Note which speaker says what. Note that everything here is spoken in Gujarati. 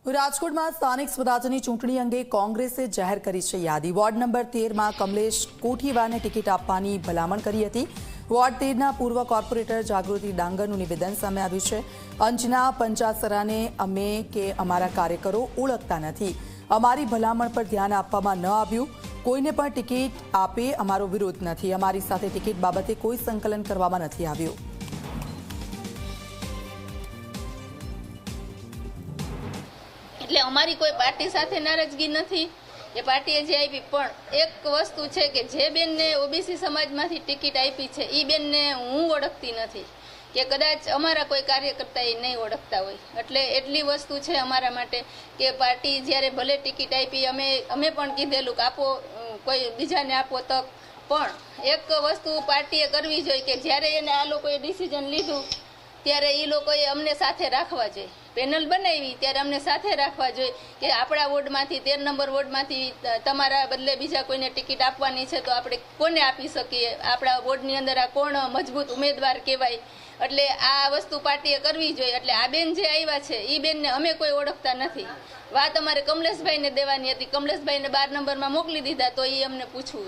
Speaker 1: રાજકોટમાં સ્થાનિક સ્વરાજની ચૂંટણી અંગે કોંગ્રેસે જાહેર કરી છે યાદી। વોર્ડ નંબર 13માં કમલેશ કોઠીવારને ટિકિટ આપવાની ભલામણ કરી હતી। વોર્ડ 13ના પૂર્વ કોર્પોરેટર જાગૃતિ ડાંગરનું નિવેદન સામે આવ્યું છે। અંજના પંચાસરાને અમે કે અમારા કાર્યકરો ઓળખતા નથી। અમારી ભલામણ પર ધ્યાન આપવામાં ન આવ્યું। કોઈને પણ ટિકિટ આપે અમારો વિરોધ નથી। અમારી સાથે ટિકિટ બાબતે કોઈ સંકલન કરવામાં નથી આવ્યું।
Speaker 2: એટલે અમારી કોઈ પાર્ટી સાથે નારાજગી નથી। એ પાર્ટીએ જે આપી, પણ એક વસ્તુ છે કે જે બેનને ઓબીસી સમાજમાંથી ટિકિટ આપી છે એ બેનને હું ઓળખતી નથી, કે કદાચ અમારા કોઈ કાર્યકર્તા એ નહીં ઓળખતા હોય। એટલે એટલી વસ્તુ છે અમારા માટે કે પાર્ટી જ્યારે ભલે ટિકિટ આપી, અમે પણ કીધેલું કે આપો, કોઈ બીજાને આપો તક, પણ એક વસ્તુ પાર્ટીએ કરવી જોઈએ કે જ્યારે એને આ લોકોએ ડિસિઝન લીધું ત્યારે એ લોકોએ અમને સાથે રાખવા જોઈએ। પેનલ બનાવી ત્યારે અમને સાથે રાખવા જોઈએ કે આપણા વોર્ડમાંથી 13 નંબર વોર્ડમાંથી તમારા બદલે બીજા કોઈને ટિકિટ આપવાની છે તો આપણે કોને આપી શકીએ, આપણા વોર્ડની અંદર આ કોણ મજબૂત ઉમેદવાર કહેવાય। એટલે આ વસ્તુ પાર્ટીએ કરવી જોઈએ। એટલે આ બેન જે આવ્યા છે એ બેનને અમે કોઈ ઓળખતા નથી। વાત અમારે કમલેશભાઈને દેવાની હતી, કમલેશભાઈને 12 નંબરમાં મોકલી દીધા તો એ અમને પૂછવું।